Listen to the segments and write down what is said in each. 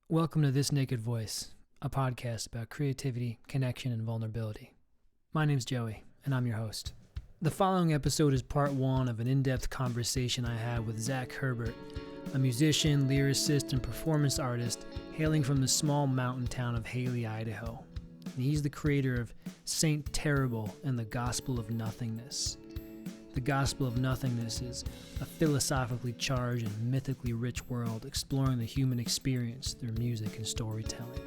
Welcome to This Naked Voice, a podcast about creativity, connection, and vulnerability. My name's Joey, and I'm your host. The following episode is part one of an in-depth conversation I had with Zach Herbert, a musician, lyricist, and performance artist hailing from the small mountain town of Haley, Idaho. And he's the creator of Saint Terrible and the Gospel of Nothingness. The Gospel of Nothingness is a philosophically charged and mythically rich world exploring the human experience through music and storytelling.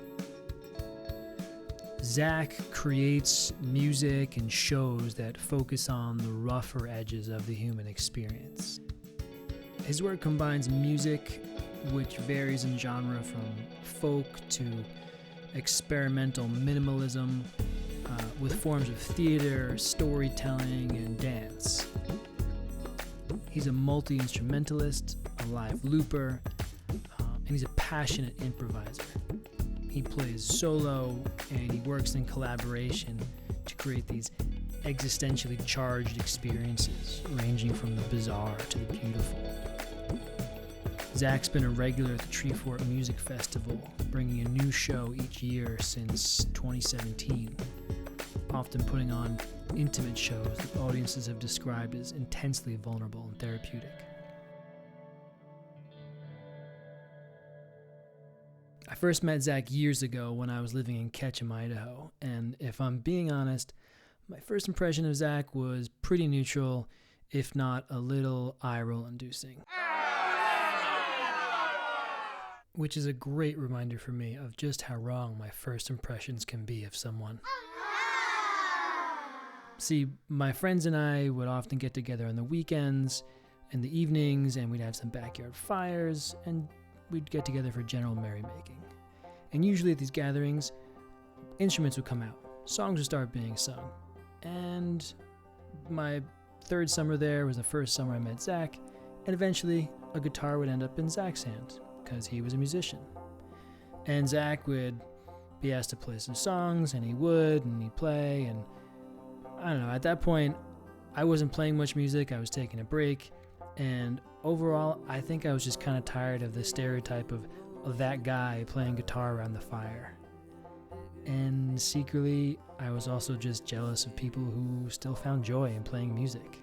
Zach creates music and shows that focus on the rougher edges of the human experience. His work combines music, which varies in genre from folk to experimental minimalism, with forms of theater, storytelling, and dance. He's a multi-instrumentalist, a live looper, and he's a passionate improviser. He plays solo, and he works in collaboration to create these existentially charged experiences, ranging from the bizarre to the beautiful. Zach's been a regular at the Treefort Music Festival, bringing a new show each year since 2017, often putting on intimate shows that audiences have described as intensely vulnerable and therapeutic. I first met Zach years ago when I was living in Ketchum, Idaho, and if I'm being honest, my first impression of Zach was pretty neutral, if not a little eye-roll inducing. Which is a great reminder for me of just how wrong my first impressions can be of someone. See, my friends and I would often get together on the weekends and the evenings, and we'd have some backyard fires, and we'd get together for general merrymaking. And usually at these gatherings, instruments would come out, songs would start being sung. And my third summer there was the first summer I met Zach, and eventually a guitar would end up in Zach's hand, because he was a musician. And Zach would be asked to play some songs, and he'd play, and I don't know, at that point, I wasn't playing much music, I was taking a break, and overall, I think I was just kind of tired of the stereotype of that guy playing guitar around the fire. And secretly, I was also just jealous of people who still found joy in playing music.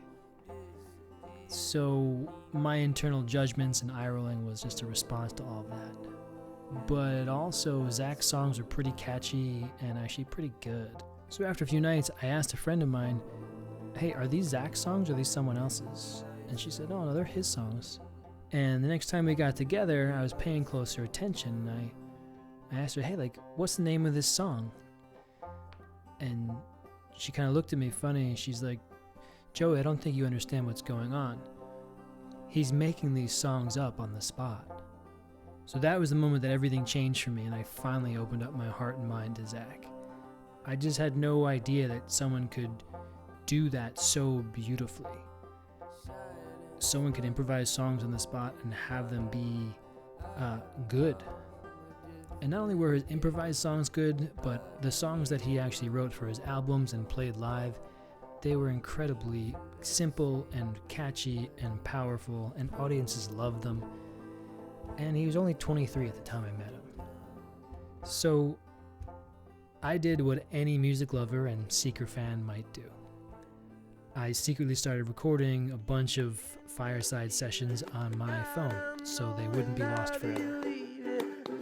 So my internal judgments and eye-rolling was just a response to all of that. But also, Zach's songs were pretty catchy and actually pretty good. So after a few nights, I asked a friend of mine, hey, are these Zach's songs or are these someone else's? And she said, no, they're his songs. And the next time we got together, I was paying closer attention, and I asked her, hey, what's the name of this song? And she kind of looked at me funny, and she's like, Joey, I don't think you understand what's going on. He's making these songs up on the spot. So that was the moment that everything changed for me, and I finally opened up my heart and mind to Zach. I just had no idea that someone could do that so beautifully. Someone could improvise songs on the spot and have them be good. And not only were his improvised songs good, but the songs that he actually wrote for his albums and played live, they were incredibly simple and catchy and powerful, and audiences loved them. And he was only 23 at the time I met him. So I did what any music lover and seeker fan might do. I secretly started recording a bunch of fireside sessions on my phone so they wouldn't be lost forever.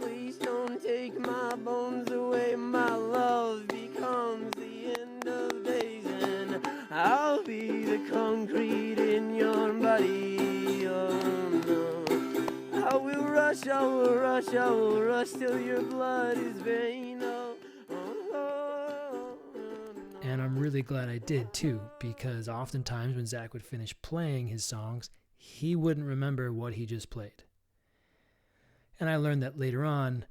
Please don't take my bones away, my love becomes the end of days, and I'll be the concrete in your body. Oh no, I will rush, I will rush, I will rush till your blood is vain. And I'm really glad I did too, because oftentimes when Zach would finish playing his songs, he wouldn't remember what he just played. And I learned that later on,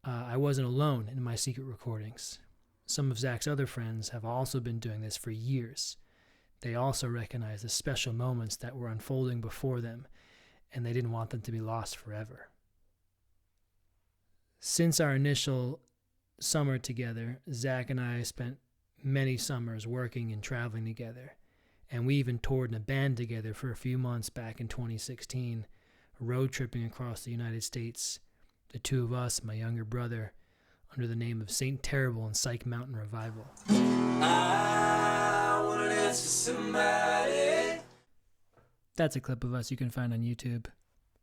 I wasn't alone in my secret recordings. Some of Zach's other friends have also been doing this for years. They also recognized the special moments that were unfolding before them, and they didn't want them to be lost forever. Since our initial summer together, Zach and I spent many summers working and traveling together, and we even toured in a band together for a few months back in 2016, road tripping across the United States, the two of us, my younger brother, under the name of Saint Terrible and Psych Mountain Revival. I wanna dance with somebody. That's a clip of us you can find on YouTube.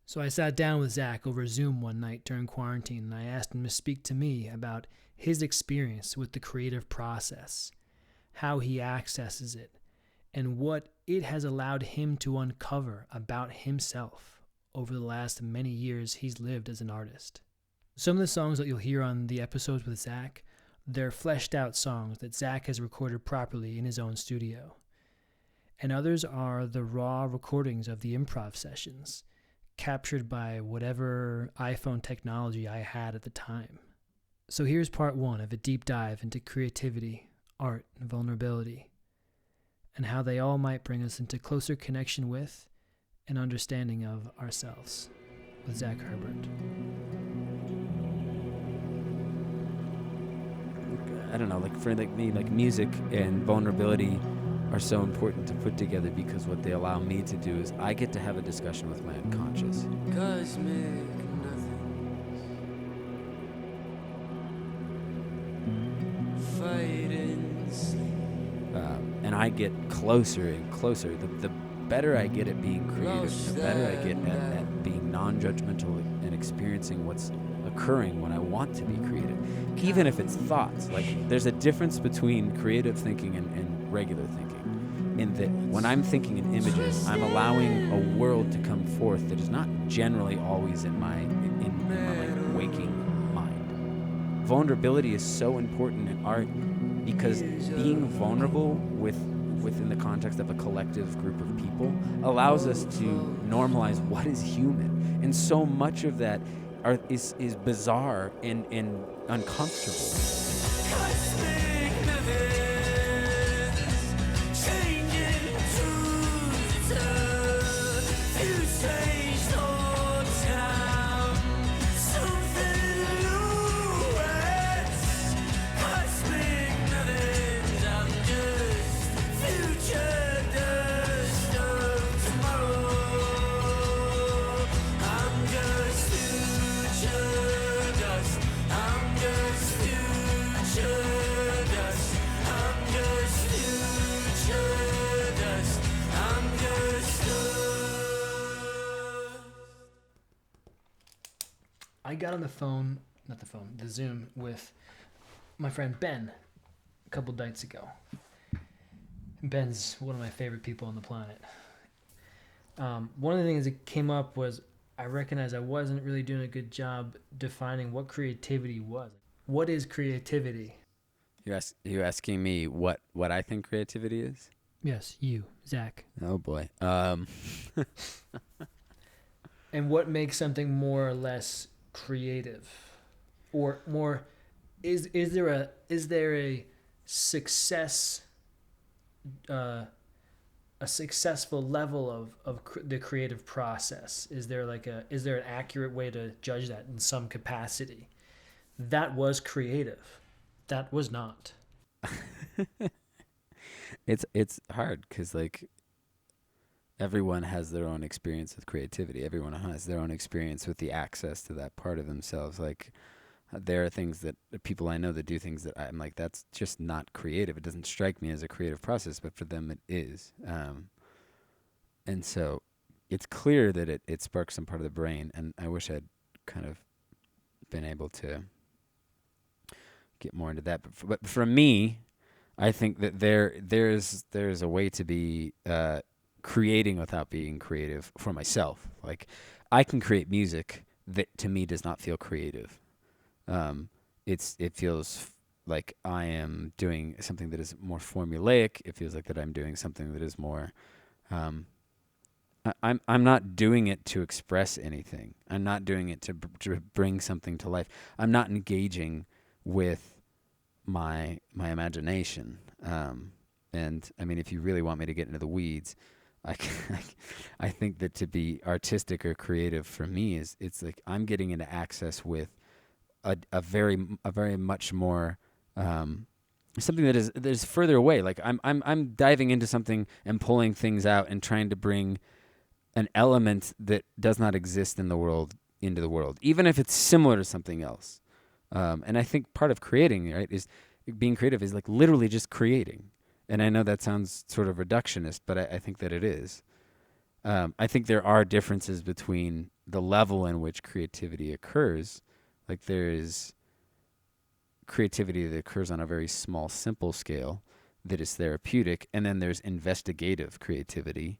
So I sat down with Zach over Zoom one night during quarantine, and I asked him to speak to me about his experience with the creative process, how he accesses it, and what it has allowed him to uncover about himself over the last many years he's lived as an artist. Some of the songs that you'll hear on the episodes with Zach, they're fleshed out songs that Zach has recorded properly in his own studio. And others are the raw recordings of the improv sessions, captured by whatever iPhone technology I had at the time. So here's part one of a deep dive into creativity, art, and vulnerability, and how they all might bring us into closer connection with and understanding of ourselves, with Zach Herbert. I don't know, like for me, like music and vulnerability are so important to put together because what they allow me to do is I get to have a discussion with my unconscious. Cosmic nothingness. Fight and sleep. And I get closer and closer. The better I get at being creative, the better I get at being non-judgmental and experiencing what's occurring when I want to be creative. Even if it's thoughts. Like, there's a difference between creative thinking and regular thinking. In that when I'm thinking in images, I'm allowing a world to come forth that is not generally always in my like waking mind. Vulnerability is so important in art because being vulnerable within the context of a collective group of people allows us to normalize what is human. And so much of that is bizarre and uncomfortable. Cosmic nothingness. Changing truths. Few strange old town. Something new. Cosmic nothingness. I'm just future dust of tomorrow. I'm just future dust. I'm just future dust. I'm just future dust. I'm just dust. I got on the Zoom with my friend Ben a couple nights ago. Ben's one of my favorite people on the planet. One of the things that came up was I recognized I wasn't really doing a good job defining what creativity was. What is creativity? You're asking me what I think creativity is? Yes, you, Zach. Oh boy. And what makes something more or less creative? Or more, is there a success, a successful level of the creative process? Is there an accurate way to judge that in some capacity? That was creative. That was not. It's hard because like everyone has their own experience with creativity. Everyone has their own experience with the access to that part of themselves. Like there are things that people I know that do things that I'm like, that's just not creative. It doesn't strike me as a creative process, but for them it is. And so it's clear that it sparks some part of the brain, and I wish I'd kind of been able to get more into that. But for me, I think that there's a way to be creating without being creative for myself. Like I can create music that to me does not feel creative. It feels like I am doing something that is more formulaic. It feels like that I'm doing something that is more. I'm not doing it to express anything. I'm not doing it to bring something to life. I'm not engaging with my imagination. And I mean, if you really want me to get into the weeds, I think that to be artistic or creative for me it's like I'm getting into access with a very much more something that is further away. Like I'm diving into something and pulling things out and trying to bring an element that does not exist in the world into the world, even if it's similar to something else. And I think part of creating, right, is being creative is like literally just creating. And I know that sounds sort of reductionist, but I think that it is. I think there are differences between the level in which creativity occurs. Like there is creativity that occurs on a very small, simple scale that is therapeutic, and then there's investigative creativity.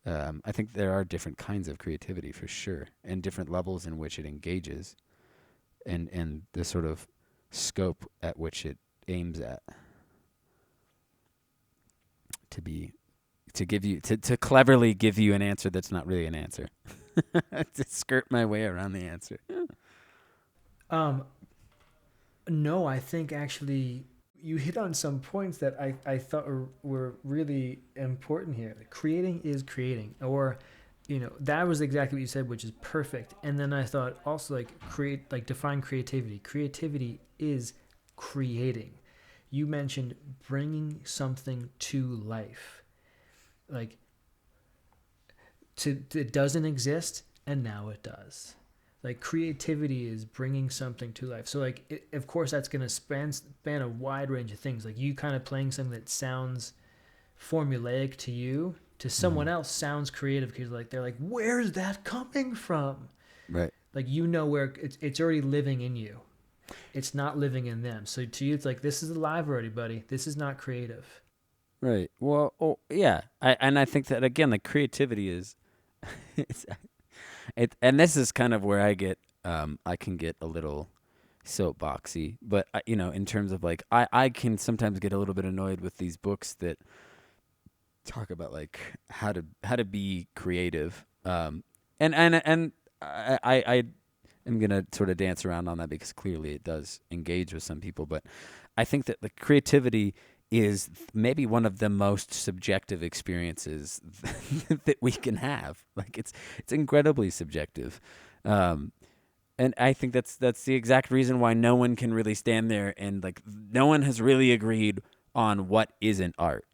I think there are different kinds of creativity for sure, and different levels in which it engages, and the sort of scope at which it aims at. To cleverly give you an answer that's not really an answer. To skirt my way around the answer. No, I think actually you hit on some points that I thought were really important here. Creating is creating, or that was exactly what you said, which is perfect. And then I thought also define creativity. Creativity is creating. You mentioned bringing something to life. Like it doesn't exist and now it does. Like creativity is bringing something to life. So of course that's going to span a wide range of things. Like you kind of playing something that sounds formulaic to you, to someone else sounds creative because they're like, where's that coming from? Right. Like where it's already living in you. It's not living in them. So to you it's like, this is alive already, buddy. This is not creative. Right. Well, yeah. I think that again, like creativity is, and this is kind of where I can get a little soapboxy, but in terms of like, I can sometimes get a little bit annoyed with these books that talk about like how to be creative. And I am gonna sort of dance around on that because clearly it does engage with some people, but I think that the creativity is maybe one of the most subjective experiences that we can have. Like it's incredibly subjective. And I think that's the exact reason why no one can really stand there and like no one has really agreed on what isn't art.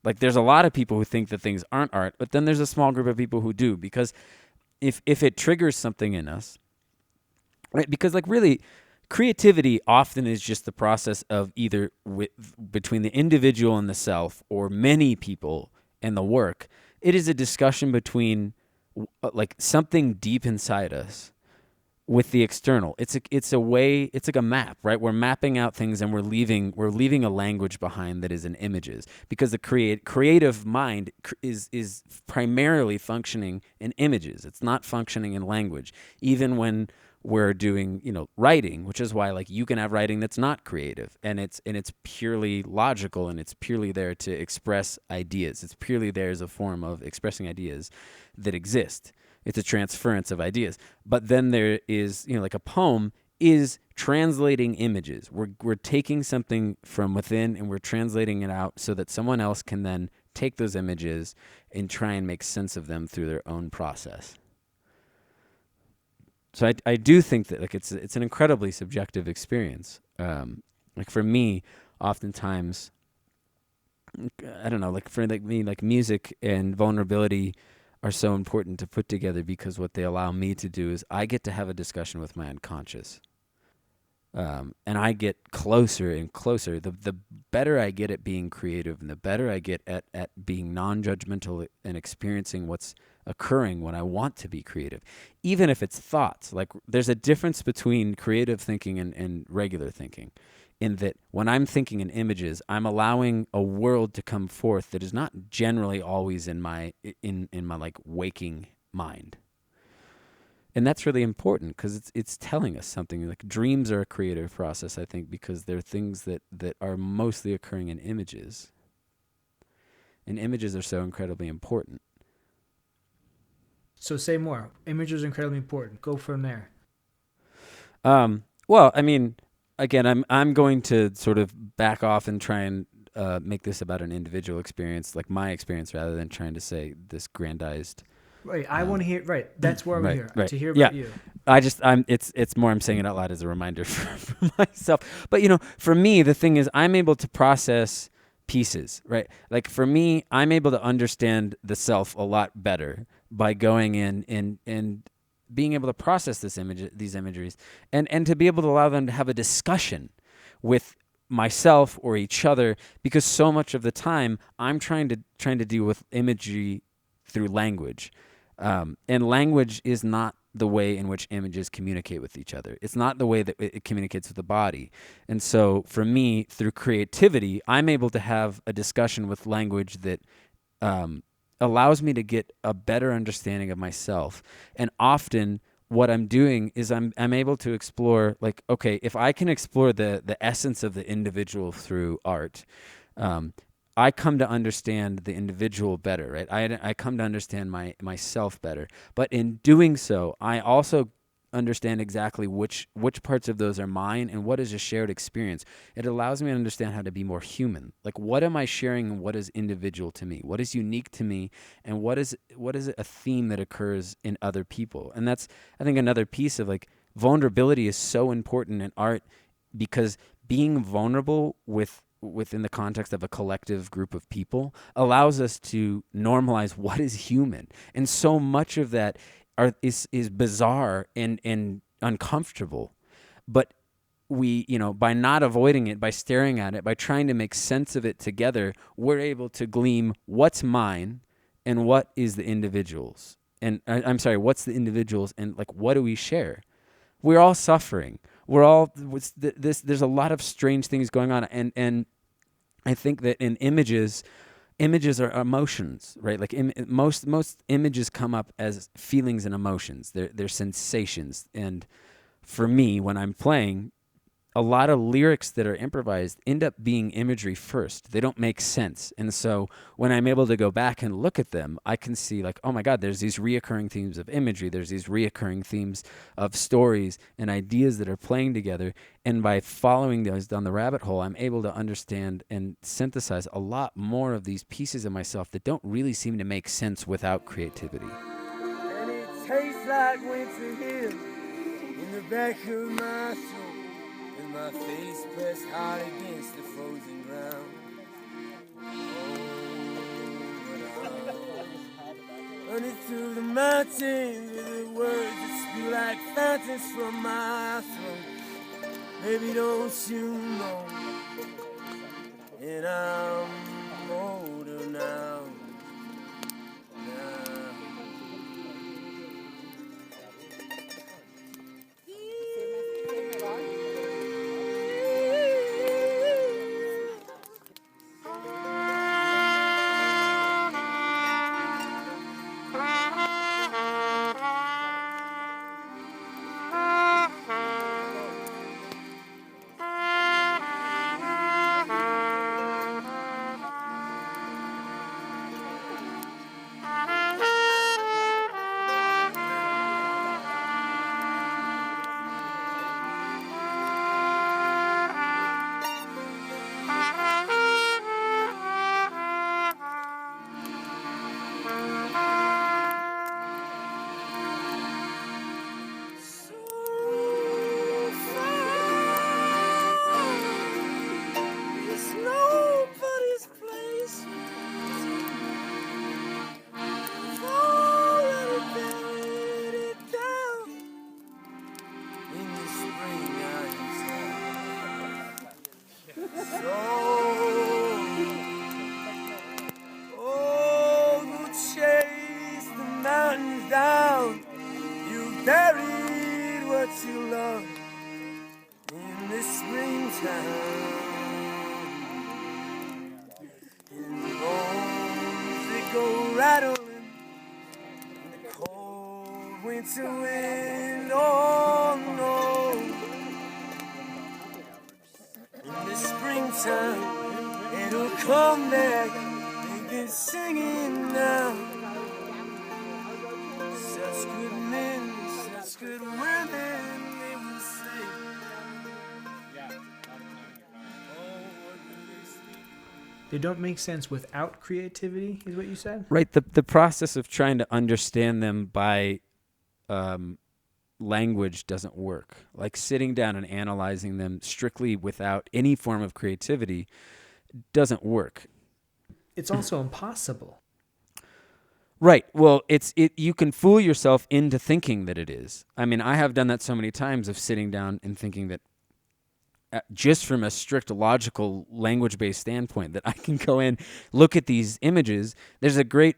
Like there's a lot of people who think that things aren't art, but then there's a small group of people who do, because if it triggers something in us, right? Because like really creativity often is just the process of either between the individual and the self, or many people and the work. It is a discussion between like something deep inside us with the external. It's like a map, right? We're mapping out things and we're leaving a language behind that is in images, because the creative mind is primarily functioning in images. It's not functioning in language, even when we're doing, writing, which is why like you can have writing that's not creative and it's purely logical and it's purely there to express ideas. It's purely there as a form of expressing ideas that exist. It's a transference of ideas. But then there is, like a poem is translating images. We're taking something from within and we're translating it out so that someone else can then take those images and try and make sense of them through their own process. So I do think that like it's an incredibly subjective experience. Like for me, oftentimes, I don't know, like for like me, like music and vulnerability are so important to put together, because what they allow me to do is I get to have a discussion with my unconscious. And I get closer and closer. The better I get at being creative, and the better I get at being non-judgmental and experiencing what's occurring when I want to be creative, even if it's thoughts. Like there's a difference between creative thinking and regular thinking, in that when I'm thinking in images, I'm allowing a world to come forth that is not generally always in my like waking mind. And that's really important, because it's telling us something. Like dreams are a creative process, I think, because they're things that are mostly occurring in images. And images are so incredibly important. So say more. Images are incredibly important. Go from there. Well, I mean, again, I'm going to sort of back off and try and make this about an individual experience, like my experience, rather than trying to say this grandized. Right, I want to hear. Right, that's where I'm here to hear yeah. about you. It's more I'm saying it out loud as a reminder for myself. But for me, the thing is, I'm able to process pieces, right? Like for me, I'm able to understand the self a lot better by going in and being able to process these imageries, and to be able to allow them to have a discussion with myself or each other, because so much of the time I'm trying to deal with imagery through language, and language is not the way in which images communicate with each other. It's not the way that it communicates with the body. And so for me, through creativity, I'm able to have a discussion with language that allows me to get a better understanding of myself. And often what I'm doing is I'm able to explore, like, okay, if I can explore the essence of the individual through art, I come to understand the individual better, right? I come to understand myself better. But in doing so, I also understand exactly which parts of those are mine and what is a shared experience. It allows me to understand how to be more human. Like, what am I sharing and what is individual to me? What is unique to me, and what is a theme that occurs in other people? And that's, I think, another piece of, like, vulnerability is so important in art, because being vulnerable within the context of a collective group of people allows us to normalize what is human. And so much of that is bizarre and uncomfortable. But we, by not avoiding it, by staring at it, by trying to make sense of it together, we're able to glean what's mine and what is the individual's. And I'm sorry, what's the individual's, and, like, what do we share? We're all suffering. We're all there's a lot of strange things going on, and I think that in images are emotions, right? Like, most images come up as feelings and emotions. They're sensations. And for me, when I'm playing, a lot of lyrics that are improvised end up being imagery first. They don't make sense. And so when I'm able to go back and look at them, I can see, like, oh my God, there's these reoccurring themes of imagery. There's these reoccurring themes of stories and ideas that are playing together. And by following those down the rabbit hole, I'm able to understand and synthesize a lot more of these pieces of myself that don't really seem to make sense without creativity. And it tastes like winter here in the back of my soul. My face pressed hard against the frozen ground. Running through the mountains with the words that spew like fountains from my throat. Baby, don't you know? And I'm older now. They don't make sense without creativity, is what you said? Right. The process of trying to understand them by language doesn't work. Like, sitting down and analyzing them strictly without any form of creativity doesn't work. It's also impossible. Right. Well, you can fool yourself into thinking that it is. I mean, I have done that so many times of sitting down and thinking that just from a strict logical language-based standpoint that I can go in, look at these images. There's a great,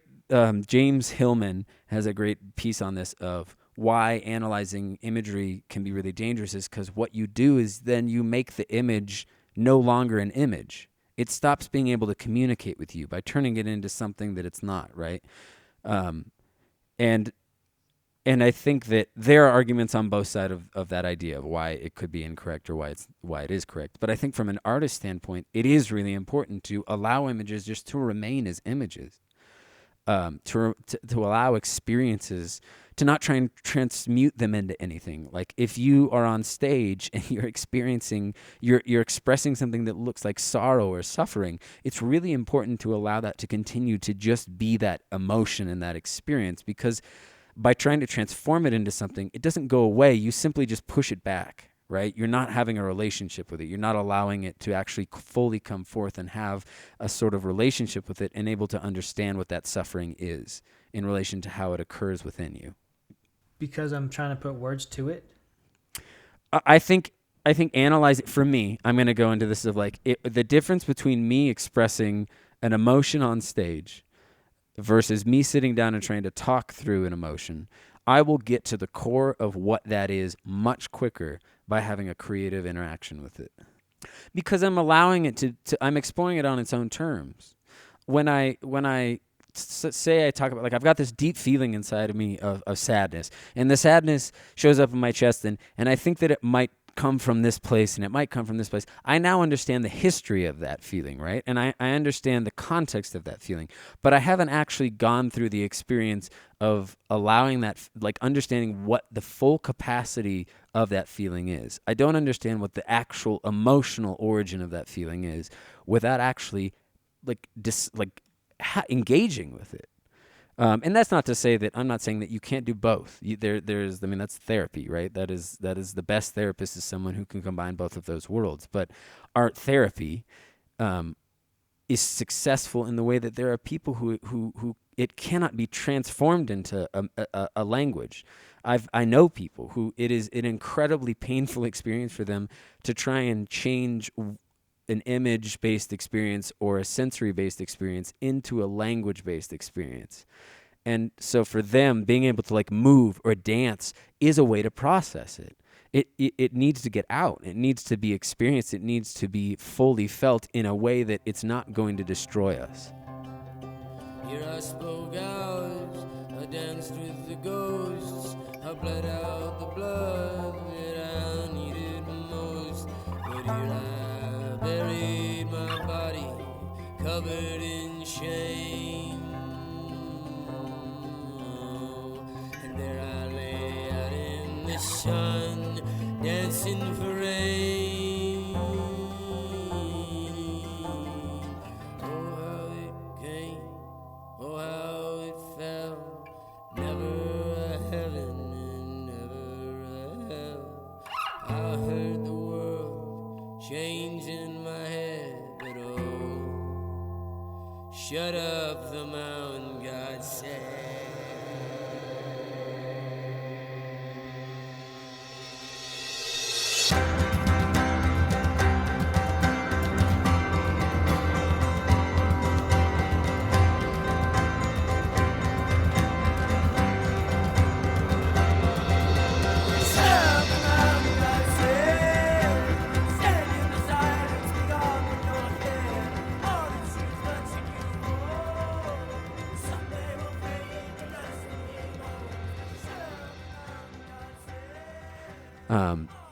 James Hillman has a great piece on this of why analyzing imagery can be really dangerous is because what you do is then you make the image no longer an image. It stops being able to communicate with you by turning it into something that it's not, right? And I think that there are arguments on both sides of that idea of why it could be incorrect or why it is correct. But I think from an artist standpoint, it is really important to allow images just to remain as images, to allow experiences to not try and transmute them into anything. Like if you are on stage and you're expressing something that looks like sorrow or suffering, it's really important to allow that to continue to just be that emotion and that experience, because by trying to transform it into something, it doesn't go away. You simply just push it back, right? You're not having a relationship with it. You're not allowing it to actually fully come forth and have a sort of relationship with it and able to understand what that suffering is in relation to how it occurs within you. Because I'm trying to put words to it? I think analyze it. For me, I'm going to go into this of like the difference between me expressing an emotion on stage versus me sitting down and trying to talk through an emotion. I will get to the core of what that is much quicker by having a creative interaction with it, because I'm allowing it to I'm exploring it on its own terms. When I say I talk about, like, I've got this deep feeling inside of me of sadness, and the sadness shows up in my chest, and I think that it might come from this place and it might come from this place. I now understand the history of that feeling, right? And I understand the context of that feeling, but I haven't actually gone through the experience of allowing that, like understanding what the full capacity of that feeling is. I don't understand what the actual emotional origin of that feeling is without actually engaging with it. And that's not to say that I'm not saying that you can't do both. That's therapy, right? That is the best therapist is someone who can combine both of those worlds. But art therapy is successful in the way that there are people who it cannot be transformed into a language. I know people who it is an incredibly painful experience for them to try and change an image-based experience or a sensory-based experience into a language-based experience. And so for them, being able to like move or dance is a way to process it. It needs to get out. It needs to be experienced. It needs to be fully felt in a way that it's not going to destroy us. Here I spoke out, I danced with the ghosts, I bled out the blood that I needed most. But here I buried my body, covered in shame. And there I lay out in the sun, dancing for rain. Oh, how it came, oh, how it fell. Never a heaven and never a hell. I heard the world change in my head, but oh, shut up the mountain, God said.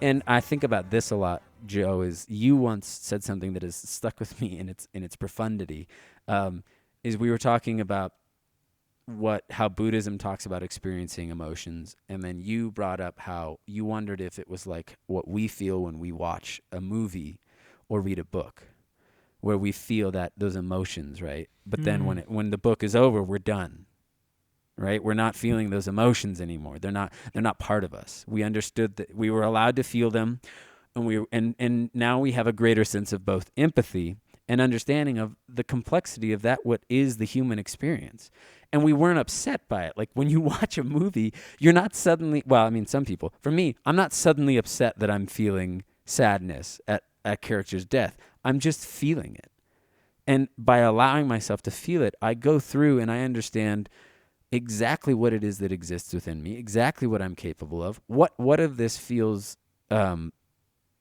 And I think about this a lot, Joe, is you once said something that has stuck with me in its profundity, is we were talking about how Buddhism talks about experiencing emotions, and then you brought up how you wondered if it was like what we feel when we watch a movie or read a book, where we feel those emotions, right? But then when the book is over, we're done. Right? We're not feeling those emotions anymore. They're not part of us. We understood that we were allowed to feel them, and now we have a greater sense of both empathy and understanding of the complexity of that, what is the human experience. And we weren't upset by it. Like when you watch a movie, you're not suddenly, well, I mean, some people, for me, I'm not suddenly upset that I'm feeling sadness at a character's death. I'm just feeling it. And by allowing myself to feel it, I go through and I understand exactly what it is that exists within me, exactly what I'm capable of, what of this feels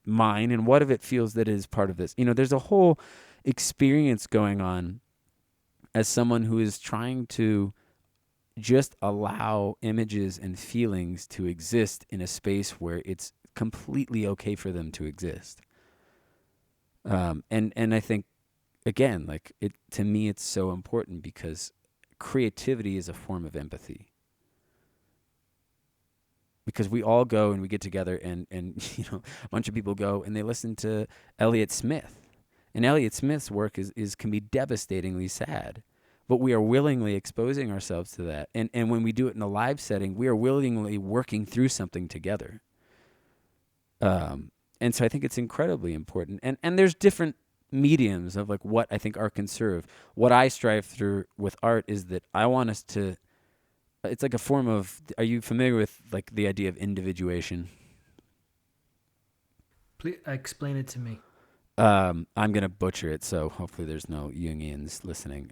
mine, and what of it feels that is part of this. There's a whole experience going on as someone who is trying to just allow images and feelings to exist in a space where it's completely okay for them to exist. And I think, again, like to me, it's so important because creativity is a form of empathy. Because we all go and we get together and a bunch of people go and they listen to Elliott Smith. And Elliott Smith's work can be devastatingly sad. But we are willingly exposing ourselves to that. And when we do it in a live setting, we are willingly working through something together. And so I think it's incredibly important. And there's different mediums of like what I think art can serve. What I strive through with art is that I want us to, it's like a form of, are you familiar with like the idea of individuation? Please explain it to me. I'm going to butcher it, so hopefully there's no Jungians listening.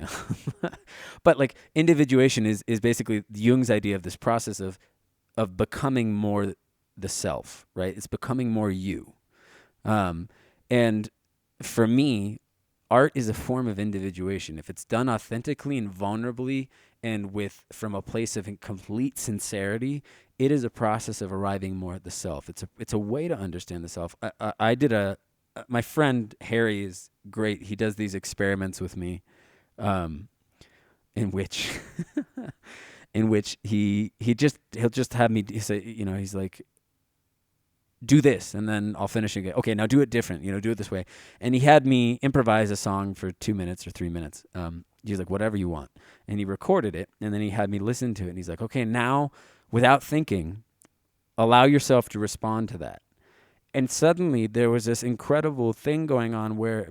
But like individuation is basically Jung's idea of this process of becoming more the self, right? It's becoming more you. And for me, art is a form of individuation. If it's done authentically and vulnerably and from a place of complete sincerity, it is a process of arriving more at the self. It's a way to understand the self. I did my friend Harry is great. He does these experiments with me, in which he'll just have me say, he's like, do this, and then I'll finish again. Okay, now do it different. Do it this way. And he had me improvise a song for 2 minutes or 3 minutes. He's like, whatever you want. And he recorded it, and then he had me listen to it. And he's like, okay, now, without thinking, allow yourself to respond to that. And suddenly there was this incredible thing going on where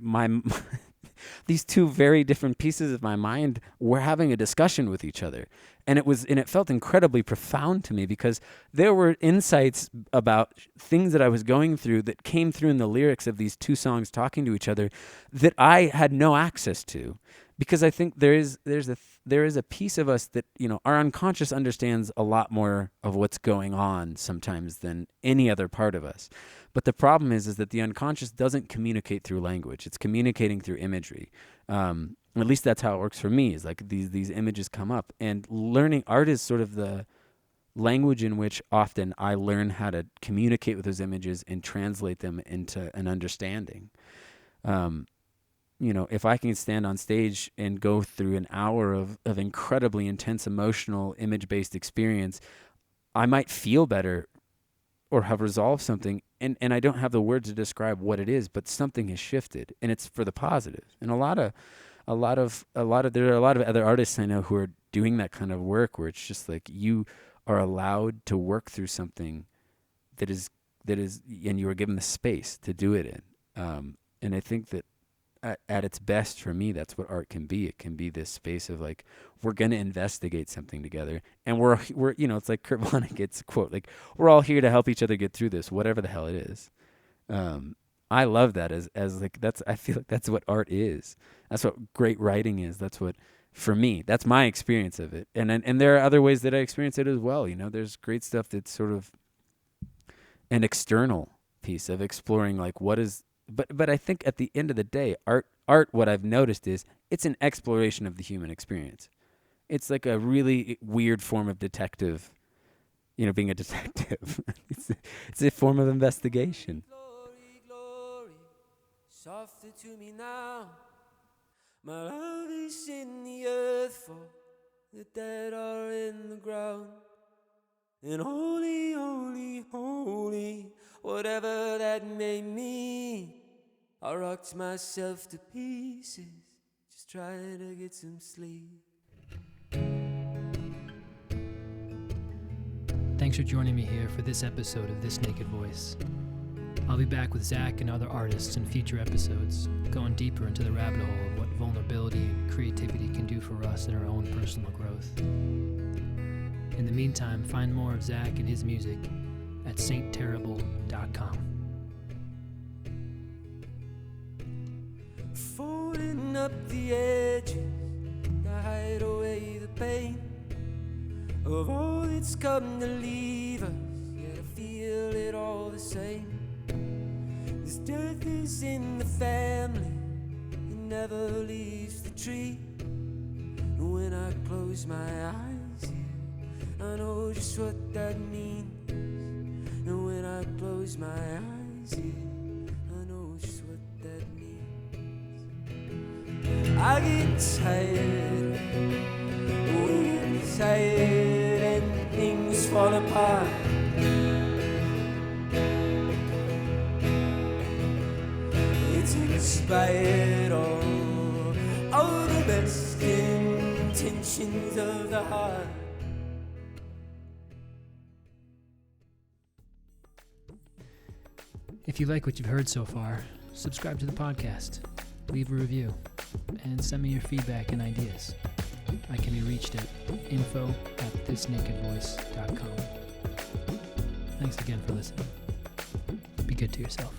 these two very different pieces of my mind were having a discussion with each other. And it felt incredibly profound to me because there were insights about things that I was going through that came through in the lyrics of these two songs talking to each other that I had no access to. Because I think there is a piece of us that, our unconscious understands a lot more of what's going on sometimes than any other part of us. But the problem is that the unconscious doesn't communicate through language. It's communicating through imagery. At least that's how it works for me, is like these images come up. And learning art is sort of the language in which often I learn how to communicate with those images and translate them into an understanding. If I can stand on stage and go through an hour of incredibly intense emotional image-based experience, I might feel better or have resolved something, and I don't have the words to describe what it is, but something has shifted, and it's for the positive. And there are a lot of other artists I know who are doing that kind of work where it's just like you are allowed to work through something that is, and you are given the space to do it in. And I think that at its best for me, that's what art can be. It can be this space of like, we're going to investigate something together. And we're it's like Kurt Vonnegut's quote, like, we're all here to help each other get through this, whatever the hell it is. I love that as like, I feel like that's what art is. That's what great writing is. That's what, for me, that's my experience of it. And there are other ways that I experience it as well. There's great stuff that's sort of an external piece of exploring like what is, but I think at the end of the day, art, what I've noticed is it's an exploration of the human experience. It's like a really weird form of detective, being a detective. It's a form of investigation. Glory, glory, softer to me now. My love is in the earth for the dead are in the ground. And holy, holy, holy, whatever that may mean. I rocked myself to pieces, just trying to get some sleep. Thanks for joining me here for this episode of This Naked Voice. I'll be back with Zach and other artists in future episodes, going deeper into the rabbit hole of what vulnerability and creativity can do for us in our own personal growth. In the meantime, find more of Zach and his music at saintterrible.com. Folding up the edges to hide away the pain of all that's come to leave us, yet I feel it all the same. This death is in the family, it never leaves the tree. And when I close my eyes here, I know just what that means. And when I close my eyes here, I know just what that means. I get tired, we get tired, and things fall apart. It's expired all the best intentions of the heart. If you like what you've heard so far, subscribe to the podcast, leave a review, and send me your feedback and ideas. I can be reached at info@thisnakedvoice.com. Thanks again for listening. Be good to yourself.